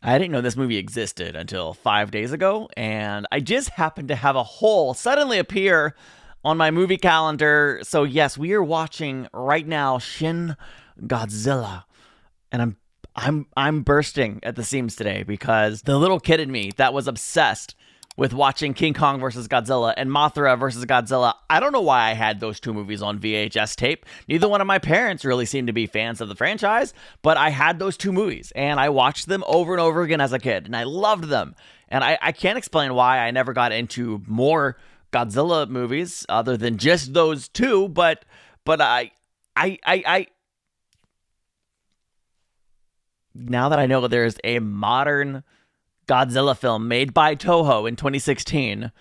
I didn't know this movie existed until 5 days ago, and I just happened to have a hole suddenly appear on my movie calendar. So yes, we are watching right now Shin Godzilla, and I'm bursting at the seams today because the little kid in me that was obsessed with watching King Kong versus Godzilla and Mothra versus Godzilla. I don't know why I had those two movies on VHS tape. Neither one of my parents really seemed to be fans of the franchise, but I had those two movies and I watched them over and over again as a kid and I loved them. And I can't explain why I never got into more Godzilla movies other than just those two, but I now that I know there's a modern Godzilla film made by Toho in 2016,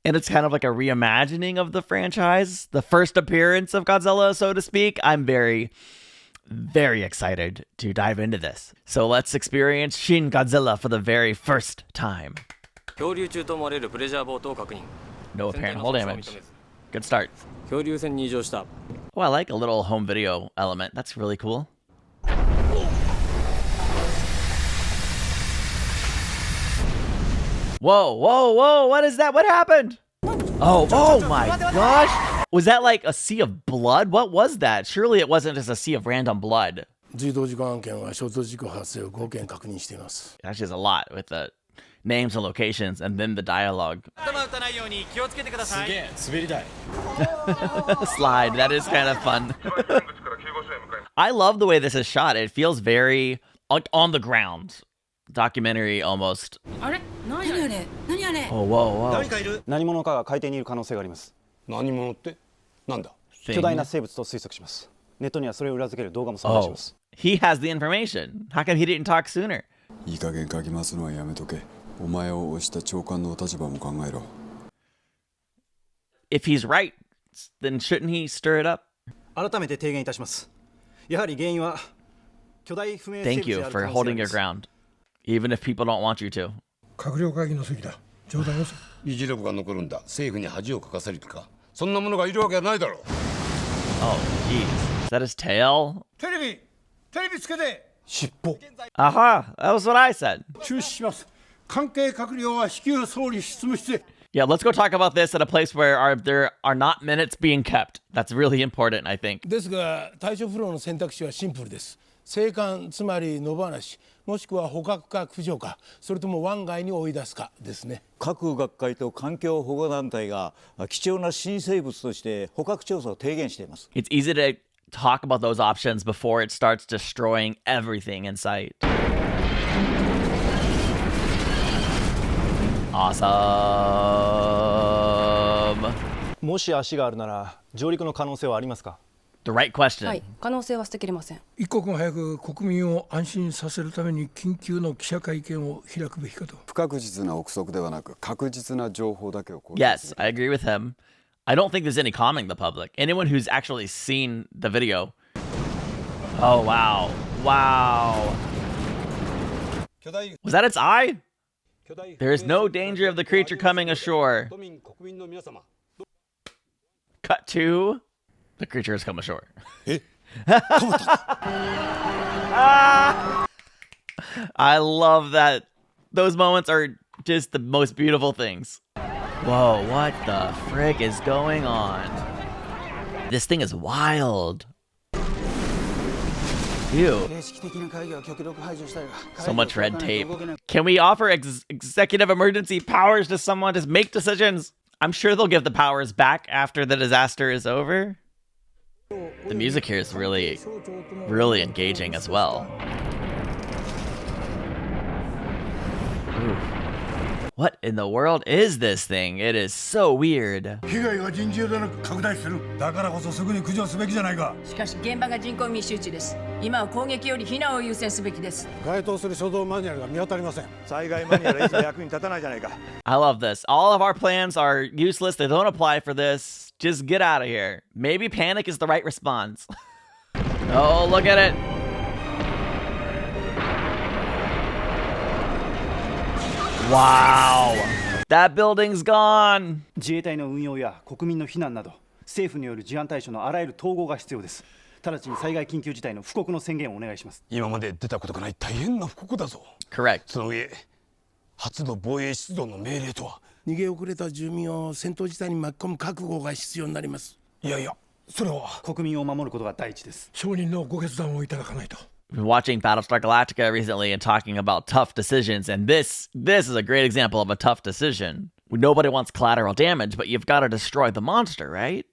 and it's kind of like a reimagining of the franchise, the first appearance of Godzilla, so to speak, I'm very, very excited to dive into this. So let's experience Shin Godzilla for the very first time. No apparent hull damage. Good start. Oh, I like a little home video element. That's really cool. Whoa, whoa, whoa, what is that? What happened? Oh my gosh. Was that like a sea of blood? What was that? Surely it wasn't just a sea of random blood. Actually, there's a lot with the names and locations and then the dialogue. Slide, that is kind of fun. I love the way this is shot. It feels very like on the ground. Documentary almost. Oh, whoa, whoa. Oh, he has the information. How come he didn't talk sooner? If he's right, then shouldn't he stir it up? Thank you for holding your ground. Even if people don't want you to. Oh, jeez. Is that his tail? Aha, that was what I said. Yeah, let's go talk about this at a place where there are not minutes being kept. That's really important, I think. 生還つまり野放しもしくは捕獲か駆除かそれとも湾外に追い出すかですね。各学会と環境保護団体が貴重な新生物として捕獲調査を提言しています。 It's easy to talk about those options before it starts destroying everything in sight. Awesome. もし足があるなら上陸の可能性はありますか? The right question. はい、可能性は捨てきれません。一刻も早く国民を安心させるために緊急の記者会見を開くべきかと。不確実な憶測ではなく確実な情報だけを。Yes, I agree with him. I don't think there's any calming the public. Anyone who's actually seen the video. Oh wow, wow. Was that its eye? There is no danger of the creature coming ashore. Cut to. The creature has come ashore. I love that. Those moments are just the most beautiful things. Whoa, what the frick is going on? This thing is wild. Ew. So much red tape. Can we offer executive emergency powers to someone to make decisions? I'm sure they'll give the powers back after the disaster is over. The music here is really, really engaging as well. Ooh. What in the world is this thing? It is so weird. 被害が尋常でなく拡大する。だからこそすぐに駆除すべきじゃないか。しかし現場が人口密集地です。今は攻撃より避難を優先すべきです。該当する初動マニュアルが見当たりません。災害マニュアルいつも役に立たないじゃないか。I love this. All of our plans are useless. They don't apply for this. Just get out of here. Maybe panic is the right response. Oh, look at it. Wow. That building's gone. 自衛隊の運用や国民の避難など政府による事案対処のあらゆる統合が必要です。直ちに災害緊急事態の布告の宣言をお願いします。今まで出たことがない大変な布告だぞ。 Correct. その上初の防衛出動の命令とは。逃げ遅れた住民を戦闘事態に巻き込む覚悟が必要になります。いやいや、それは国民を守ることが第一です。承認のご決断をいただかないと。 Been watching Battlestar Galactica recently and talking about tough decisions, and this is a great example of a tough decision. Nobody wants collateral damage, but you've got to destroy the monster, right?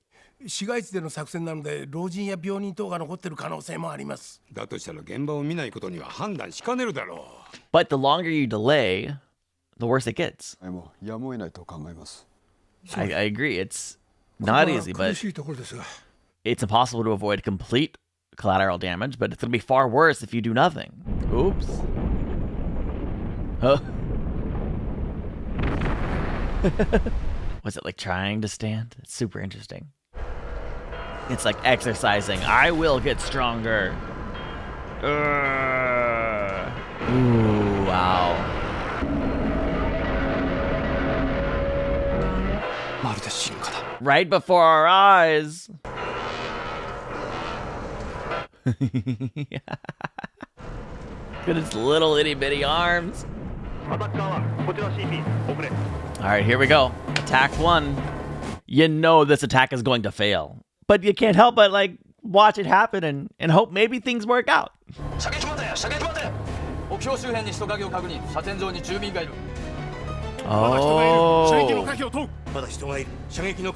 市街地での作戦なので老人や病人等が残っている可能性もあります。だとしたら現場を見ないことには判断しかねるだろう。 But the longer you delay, the worse it gets. もうやむを得ないと考えます。I agree. It's not easy, 苦 but しいところですが。 it's impossible to avoid complete collateral damage, but it's going to be far worse if you do nothing. Oops. Huh. Was it like trying to stand? It's super interesting. It's like exercising. I will get stronger. Ooh, wow. まるで進化だ。 Right before our eyes. Look at its little itty bitty arms. Alright, here we go. Attack 1. You know this attack is going to fail. But you can't help but, like, watch it happen and hope maybe things work out. 射撃待て射撃待て目標周辺に人影を確認射程上に住民がいる Oh. まだ人がいる。射撃の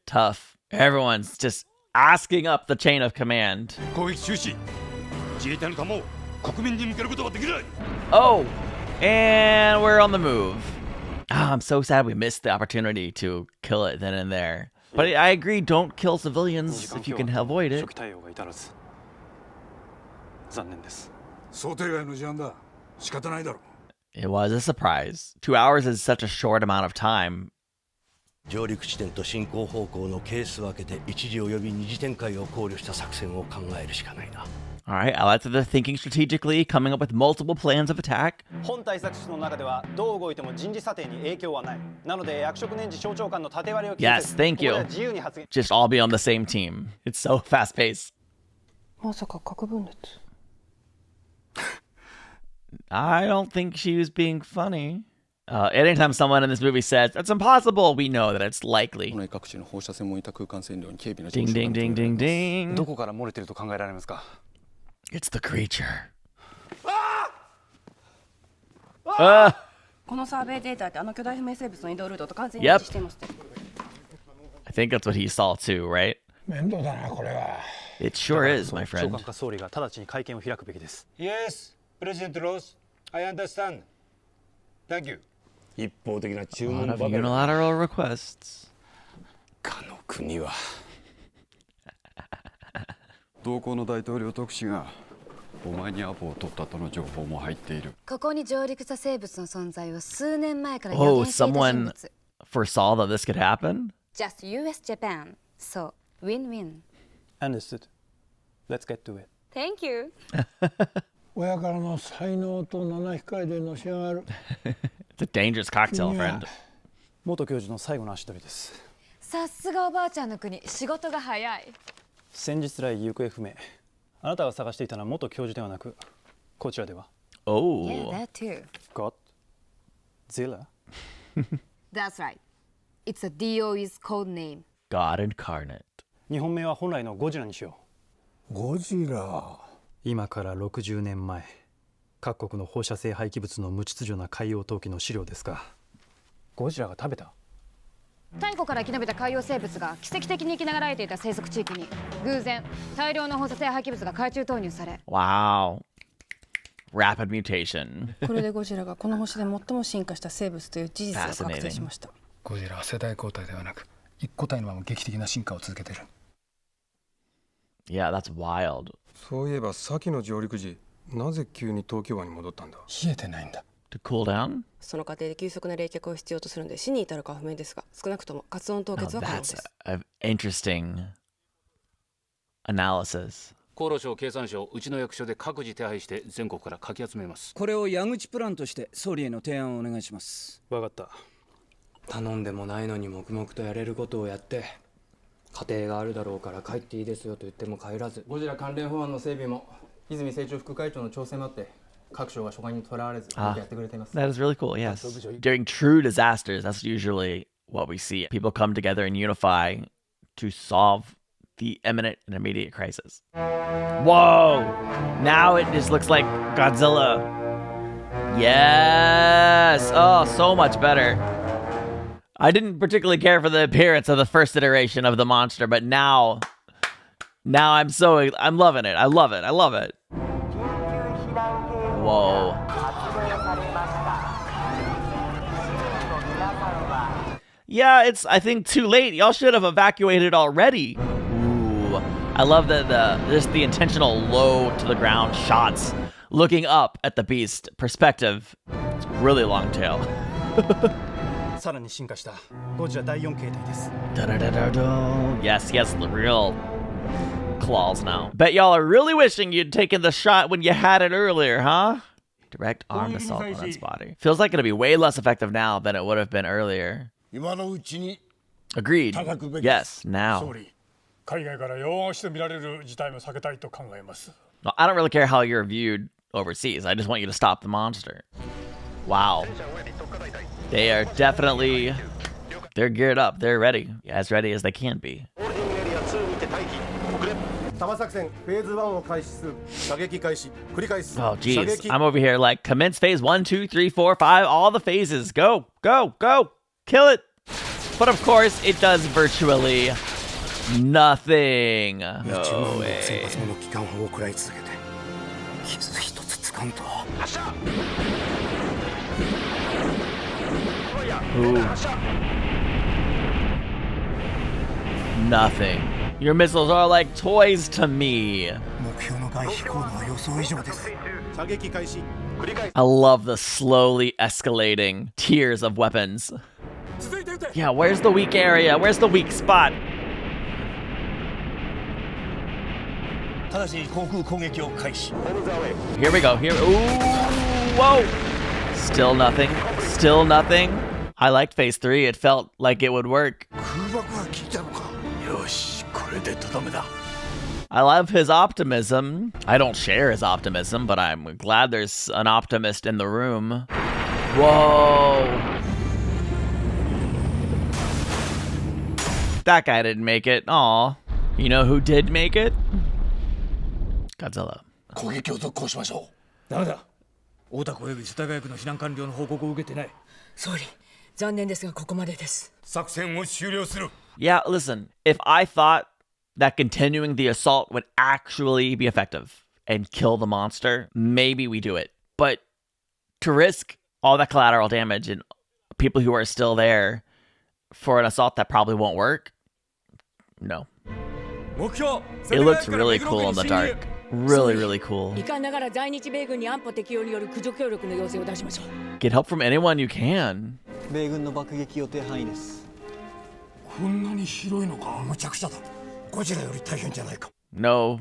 Tough. Everyone's just asking up the chain of command. 攻撃中止。自衛隊の弾を国民に向けることができない。 Oh, and we're on the move. Ah, I'm so sad we missed the opportunity to kill it then and there. But I agree, don't kill civilians if you can avoid it. 初期対応が至らず残念です。想定外の事案だ。仕方ないだろう。 It was a surprise. 2 hours is such a short amount of time. 上陸地点と進行方向のケース分けて一時および二次展開を考慮した作戦を考えるしかないな。 All right, I like that they're thinking strategically, coming up with multiple plans of attack. 本対策室の中ではどう動いても人事査定に影響はない。なので役職年次省庁間の縦割りを決め Yes, thank you. ここでは自由に発言。 Just all be on the same team. It's so fast paced. まさか核分裂。 I don't think she was being funny. Anytime someone in this movie says, that's impossible, we know that it's likely. 各地の放射線もいた空間線量に軽微な Ding, ding, ding, ding, ding. どこから漏れてると考えられますか。 It's the creature. このサーベイデータってあの巨大不明生物の移動ルートと完全に一致しています。 I think that's what he saw too, right? 面倒だなこれは。 It sure is, my 長 friend. 官か総理が直ちに会見を開くべきです。 Yes, President Ross, I understand. Thank you. 一方的な注 A 文 lot ば of かり。 unilateral requests. かの国は。同行の大統領特使がお前にアポを取ったとの情報も入っている。ここに上陸した生物の存在を数年前から予 Oh, 言していた人 someone 物。 foresaw that this could happen? Just US Japan. そう、win-win. Understood. Let's get to it. Thank you. 親からの才能と七光でのし上がる。 It's a dangerous cocktail, friend. 元教授の最後の足取りです。さすがおばあちゃんの国、仕事が早い。先日来行方不明。あなたが探していたのは元教授ではなく、こちらでは。Oh. Yeah, that too. Godzilla? That's right. It's a DOE's code name. God incarnate. 日本名は本来のゴジラにしよゴジラ。う。今から60年前、各国の放射性廃棄物の無秩序な海洋投棄の資料ですが、ゴジラが食べた。太古から生き延びた海洋生物が奇跡的に生きながらえていた生息地域に偶然大量の放射性廃棄物が海中投入され Wow. Rapid mutation. これでゴジラがこの星で最も進化した生物という事実が確定しました。ゴジラは世代交代ではなく一個体のまま劇的な進化を続けている。 Yeah, that's wild. そういえば先の上陸時、なぜ急に東京湾に戻ったんだ。冷えてないんだ。To cool down? その過程で急速な冷却を必要とするので死に至るかは不明ですが、少なくとも活温凍 Now 結は可能 that's です。an interesting analysis. 厚労省経産省うちの役所で各自手配して全国からかき集めます。これを矢口プランとして総理への提案をお願いします。わかった。頼んでもないのに黙々とやれることをやって家庭があるだろうから帰っていいですよと言っても帰らず、ゴジラ関連法案の整備も泉政調副会長の調整もあって各省が所管にとらわれずやってくれています。That is really cool. Yes. During true disasters, that's usually what we see. People come together and unify to solve the imminent and immediate crisis. Whoa! Now it just looks like Godzilla. Yes! Oh, so much better. I didn't particularly care for the appearance of the first iteration of the monster, but now I'm loving it. I love it. Whoa. Yeah, it's, I think, too late. Y'all should have evacuated already. Ooh. I love just the intentional low to the ground shots. Looking up at the beast. Perspective. It's really long tail. さらに進化したゴジラ第4形態です。Yes, yes, the real claws now. Bet y'all are really wishing you'd taken the shot when you had it earlier, huh? Direct arm assault on its body. Feels like it'll be way less effective now than it would have been earlier. Agreed. Yes, now. No, I don't really care how you're viewed overseas. I just want you to stop the monster. Wow. They are definitely, they're geared up. They're ready. As ready as they can be. Oh, geez. I'm over here like, commence phase 1, 2, 3, 4, 5, all the phases. Go, go, go. Kill it. But of course, it does virtually nothing. No way. Ooh. Nothing. Your missiles are like toys to me. I love the slowly escalating tiers of weapons. Yeah, where's the weak area? Where's the weak spot? Here we go. Here. Ooh, whoa. Still nothing. Still nothing. I liked phase 3. It felt like it would work. I love his optimism. I don't share his optimism, but I'm glad there's an optimist in the room. Whoa. That guy didn't make it. Aw. You know who did make it? Godzilla. ダメだ。大田区及び世田谷区の避難完了の報告を受けてない。総理、残念ですがここまでです。作戦を終了する。Yeah, listen. If I thought that continuing the assault would actually be effective and kill the monster, maybe we do it. But to risk all that collateral damage and people who are still there for an assault that probably won't work, no. It looks really cool in the dark. Really, really cool. Get help from anyone you can. No,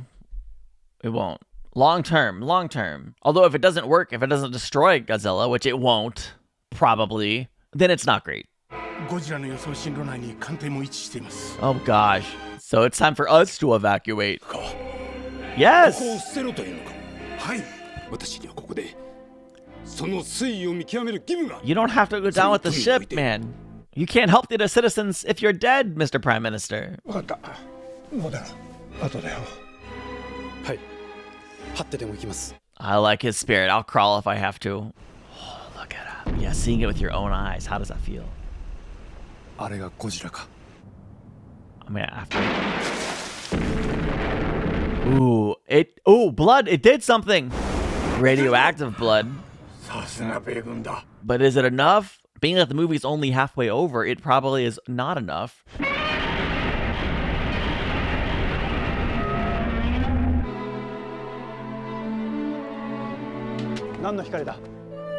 it won't. Long term. Although if it doesn't work, if it doesn't destroy Godzilla, which it won't, probably, then it's not great. Oh gosh. So it's time for us to evacuate. Yes! You don't have to go down with the ship, man. You can't help the citizens if you're dead, Mr. Prime Minister. I like his spirit. I'll crawl if I have to. Oh, look at him. Yeah, seeing it with your own eyes. How does that feel? I mean, after... Ooh, blood. It did something. Radioactive blood. But is it enough? Being that the movie's only halfway over, it probably is not enough.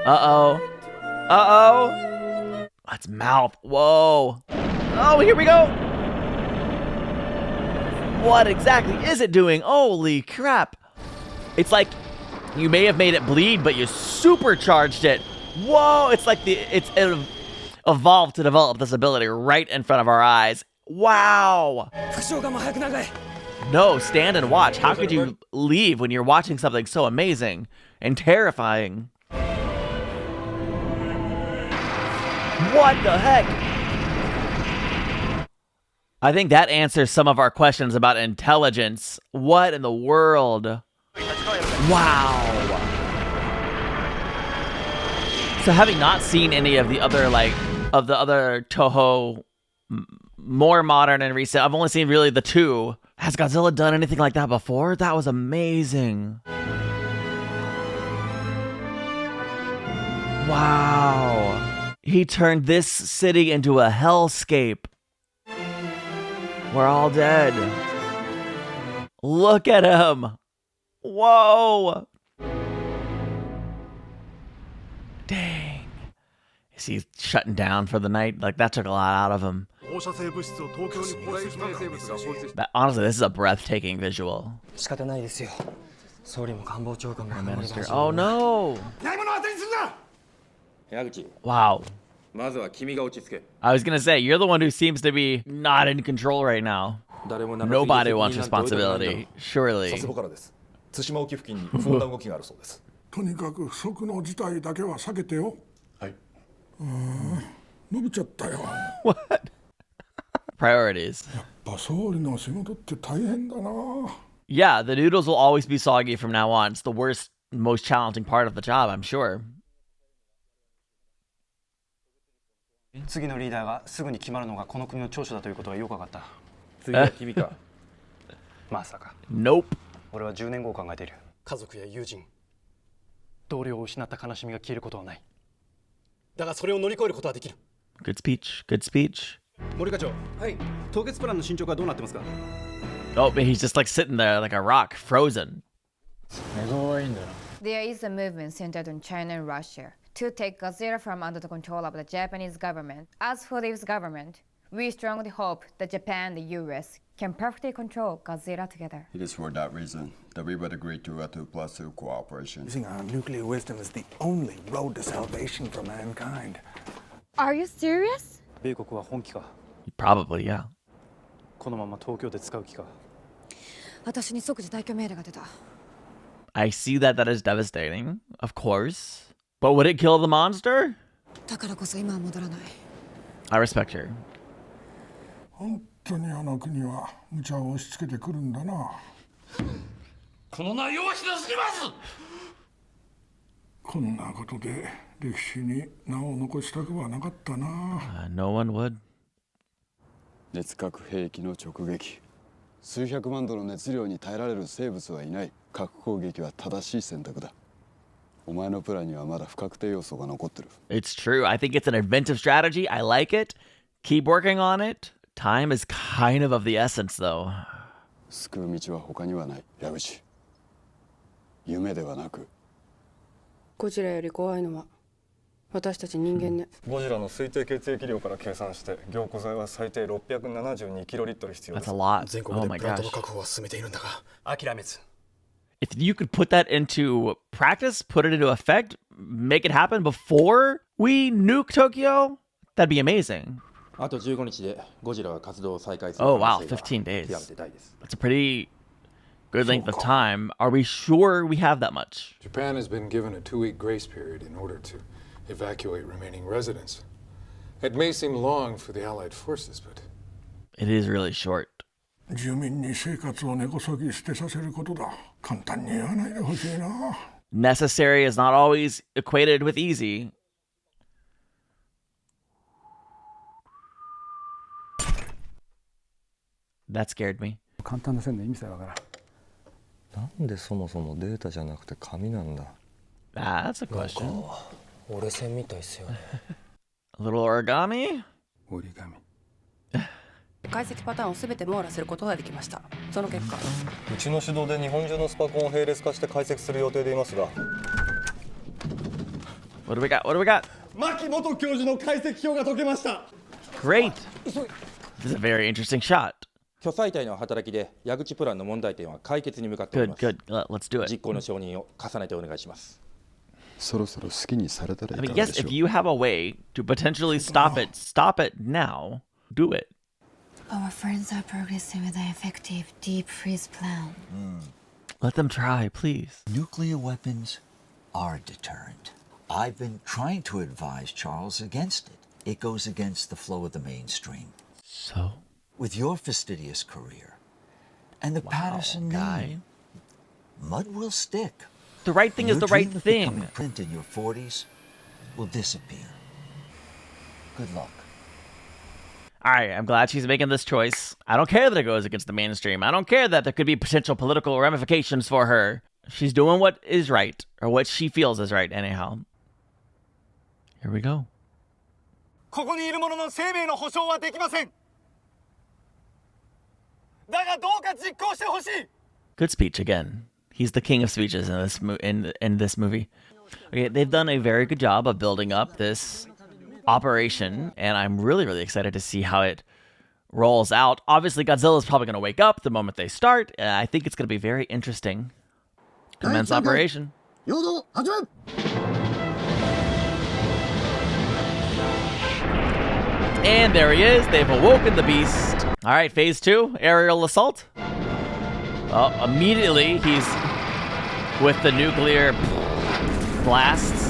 Uh-oh. Uh-oh. That's mouth. Whoa. Oh, here we go. What exactly is it doing? Holy crap. It's like you may have made it bleed, but you supercharged it. Whoa, it's like it evolved to develop this ability right in front of our eyes. Wow. 副将官も早く長い No, stand and watch. How could you leave when you're watching something so amazing and terrifying? What the heck? I think that answers some of our questions about intelligence. What in the world? Wow. So having not seen any of the other other Toho more modern and recent, I've only seen really the two. Has Godzilla done anything like that before? That was amazing. Wow. He turned this city into a hellscape. We're all dead. Look at him. Whoa. Dang. Is he shutting down for the night? Like, that took a lot out of him. Honestly, this is a breathtaking visual. Minister. Oh no! Wow. I was gonna say, you're the one who seems to be not in control right now. Nobody wants responsibility. Surely. とにかく不測の事態だけは避けてよ。はい。伸びちゃったよ。What? Priorities. やっぱ総理の仕事って大変だな。Yeah, the noodles will always be soggy from now on. It's the worst, most challenging part of the job, I'm sure. 次のリーダーがすぐに決まるのがこの国の長所だということがよく分かった。次は君か。まさか。Nope. 俺は10年後を考えている。家族や友人、同僚を失った悲しみが消えることはない。だがそれを乗り越えることはできる。Good speech. Good speech. 森課長、はい。凍結プランの進捗はどうなってますか Oh, he's just like sitting there like a rock, frozen. There is a movement centered on China and Russia to take Godzilla from under the control of the Japanese government. As for this government, we strongly hope that Japan and the US can perfectly control Godzilla together. It is for that reason that we would agree to a 2+2 cooperation. Using our nuclear wisdom is the only road to salvation for mankind. Are you serious? 米国は本気か。 Probably, yeah. このまま東京で使う気か。私に即時退去命令が出た。I see that is devastating, of course. But would it kill the monster? だからこそ今は戻らない。I respect her. 本当にあの国は無茶を押し付けてくるんだな。この内容はひどすぎます。こんなことで歴史に名を残したくはなかったな。No one would. 熱核兵器の直撃。数百万度の熱量に耐えられる生物はいない。核攻撃は正しい選択だ。お前のプランにはまだ不確定要素が残ってる。It's true. I think it's an inventive strategy. I like it. Keep working on it. Time is kind of the essence, though. 救う道は他にはない、矢口。夢ではなく。ゴジラより怖いのは私たち人間ね。ゴジラの推定血液量から計算して凝固剤は最低672キロリットル必要です。 That's a lot. 全 Oh 国 my でプラント gosh. の確保は進めているんだが諦めず。If you could put that into practice, put it into effect, make it happen before we nuke Tokyo, that'd be amazing. あと15日でゴジラは活動を再開する。 Oh wow, 15 days. That's a pretty good length of time. Are we sure we have that much? Japan has been given a 2-week grace period in order to evacuate remaining residents. It may seem long for the Allied forces, but It is really short. 住民に生活を根こそぎ捨てさせることだ。簡単に言わないでほしいな。 Necessary is not always equated with easy. That scared me. 簡単な線の意味さえわからん。なんでそもそもデータじゃなくて紙なんだ。 That's a question. 折れ線みたいっすよね。A little origami? 折り紙。解析パターンをすべて網羅することができました。その結果、うちの主導で日本中のスパコンを並列化して解析する予定でいますが。 What do we got? What do we got? 牧元教授の解析表が解けました。 Great. This is a very interesting shot. 巨細体の働きで矢口プランの問題点は解決に向かっております。 Good, good. Let's do it. 実行の承認を重ねてお願いします。そろそろ好きにされたらい I か mean, が yes, でしょ if う。 you have a way to potentially stop it now. Do it. Our friends are progressing with an effective deep freeze plan. Let them try, please. Nuclear weapons are a deterrent. I've been trying to advise Charles against it. It goes against the flow of the mainstream. So? With your fastidious career and the Patterson name, mud will stick. The right thing is the right thing. Becoming print in your 40s will disappear. Good luck. All right, I'm glad she's making this choice. I don't care that it goes against the mainstream. I don't care that there could be potential political ramifications for her. She's doing what is right, or what she feels is right, anyhow. Here we go. ここにいる者の生命の保証はできません。だがどうか実行してほしい。 Good speech again. He's the king of speeches in this movie. Okay, they've done a very good job of building up this operation, and I'm really, really excited to see how it rolls out. Obviously, Godzilla's probably going to wake up the moment they start. I think it's going to be very interesting. Commence operation. And there he is. They've awoken the beast. All right, phase 2, aerial assault. Well, immediately he's with the nuclear blasts.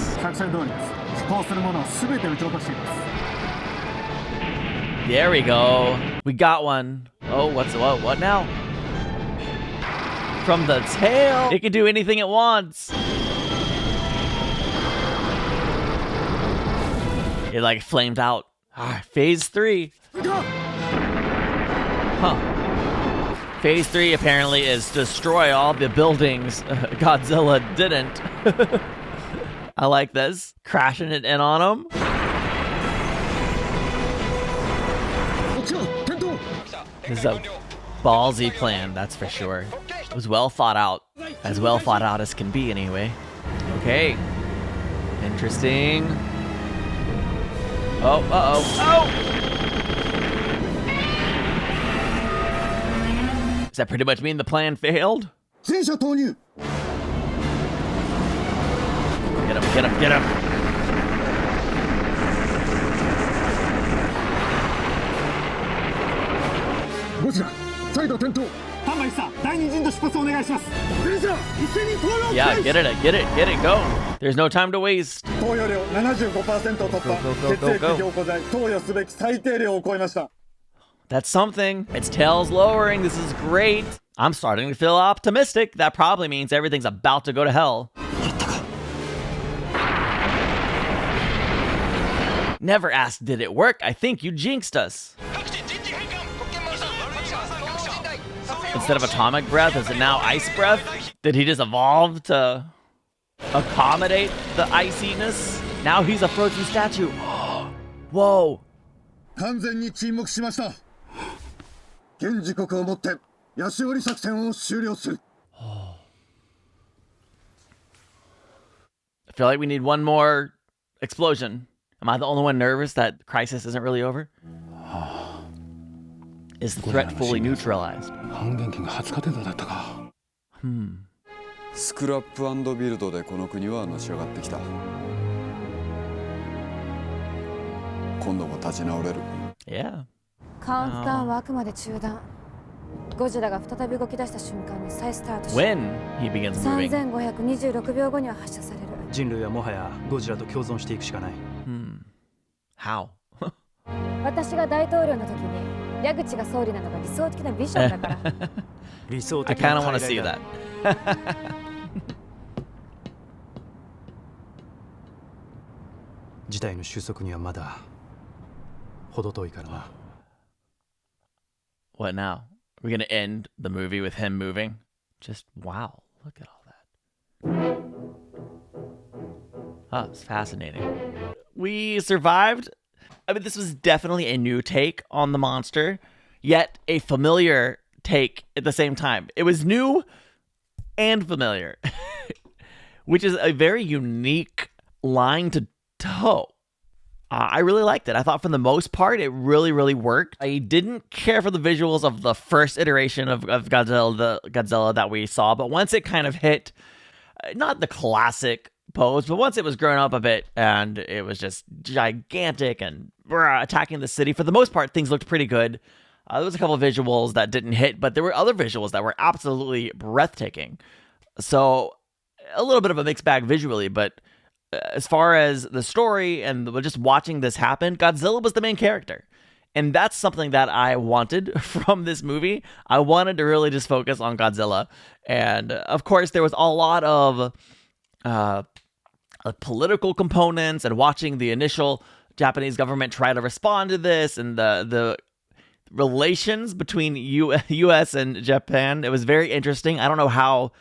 There we go. We got one. Oh, what now? From the tail. It can do anything it wants. It like flamed out. Phase 3. Phase 3 apparently is destroy all the buildings Godzilla didn't. I like this. Crashing it in on them. This is a ballsy plan, that's for sure. It was well thought out. As well thought out as can be, anyway. Okay. Interesting. Oh, Does that pretty much mean the plan failed? Get him, get him, get him. Yeah, get it, go. There's no time to waste. Go. That's something. Its tail's lowering. This is great. I'm starting to feel optimistic. That probably means everything's about to go to hell. Never asked, did it work? I think you jinxed us. Instead of atomic breath, is it now ice breath? Did he just evolve to accommodate the iciness? Now he's a frozen statue. Whoa. I feel like we need one more explosion. Am I the only one nervous that crisis isn't really over? Is the threat fully neutralized? スクラップ&ビルドでこの国はのし上がってきた。今度も立ち直れる。Yeah. カウントダウンはあくまで中断。ゴジラが再び動き出した瞬間に再スタートし、When he begins moving. 3526秒後には発射される。人類はもはやゴジラと共存していくしかない。How? 私が大統領の時に。矢口が総理なのが理想的なビジョンだから。理想 I 的な kind of want to see that. 事態の収束にはまだ程遠いからな。What now? We're gonna end the movie with him moving? Just wow, look at all that. Oh, it's fascinating. We survived. I mean, this was definitely a new take on the monster, yet a familiar take at the same time. It was new and familiar, which is a very unique line to toe. I really liked it. I thought for the most part, it really, really worked. I didn't care for the visuals of the first iteration of Godzilla, the Godzilla that we saw, but once it kind of hit, not the classic pose, but once it was grown up a bit and it was just gigantic and attacking the city, for the most part, things looked pretty good. There was a couple of visuals that didn't hit, but there were other visuals that were absolutely breathtaking. So a little bit of a mixed bag visually, but as far as the story and just watching this happen, Godzilla was the main character. And that's something that I wanted from this movie. I wanted to really just focus on Godzilla. And of course, there was a lot of political components and watching the initial Japanese government try to respond to this and the relations between U.S. and Japan. It was very interesting. I don't know how...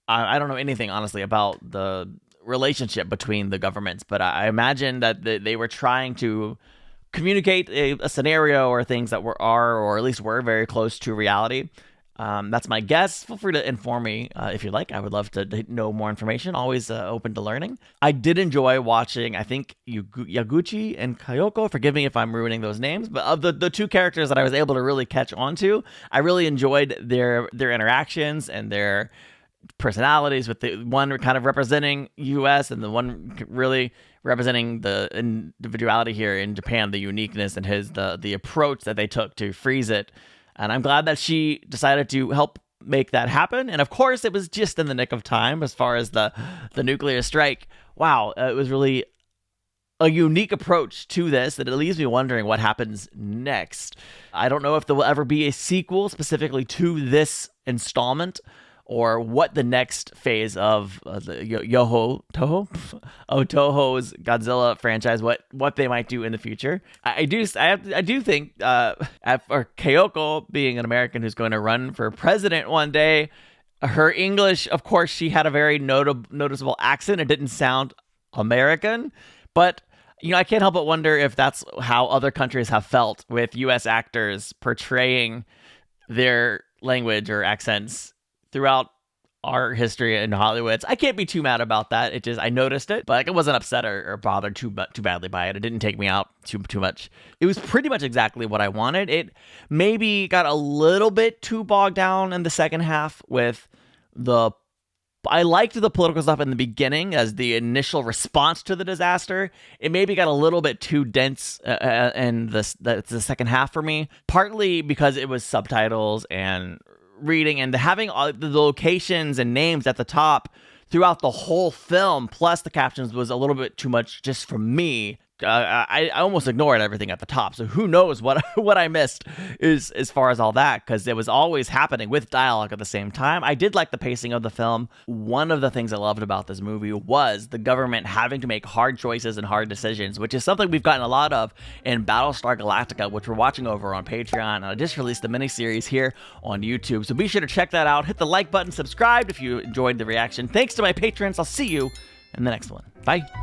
I don't know anything, honestly, about the relationship between the governments, but I imagine that they were trying to communicate a scenario or things that are, or at least were, very close to reality. That's my guess. Feel free to inform me if you'd like. I would love to know more information. Always open to learning. I did enjoy watching, I think, Yaguchi and Kayoko. Forgive me if I'm ruining those names, but of the two characters that I was able to really catch on to, I really enjoyed their interactions and their personalities, with the one kind of representing US and the one really representing the individuality here in Japan, the uniqueness and the approach that they took to freeze it. And I'm glad that she decided to help make that happen. And of course, it was just in the nick of time as far as the nuclear strike. Wow, it was really a unique approach to this that it leaves me wondering what happens next. I don't know if there will ever be a sequel specifically to this installment, or what the next phase of the Toho's Godzilla franchise, what they might do in the future. I do think for Kayoko, being an American who's going to run for president one day, her English, of course, she had a very noticeable accent. It didn't sound American, but I can't help but wonder if that's how other countries have felt with U.S. actors portraying their language or accents throughout our history in Hollywood. I can't be too mad about that. It just, I noticed it, but I wasn't upset or bothered too badly by it. It didn't take me out too much. It was pretty much exactly what I wanted. It maybe got a little bit too bogged down in the second half with I liked the political stuff in the beginning as the initial response to the disaster. It maybe got a little bit too dense in the second half for me, partly because it was subtitles and reading and having all the locations and names at the top throughout the whole film, plus the captions, was a little bit too much just for me. I almost ignored everything at the top, so who knows what I missed is as far as all that, because it was always happening with dialogue at the same time. I did like the pacing of the film. One of the things I loved about this movie was the government having to make hard choices and hard decisions, which is something we've gotten a lot of in Battlestar Galactica, which we're watching over on Patreon. And I just released the miniseries here on YouTube, so be sure to check that out. Hit the like button, subscribe if you enjoyed the reaction. Thanks to my patrons. I'll see you in the next one. Bye.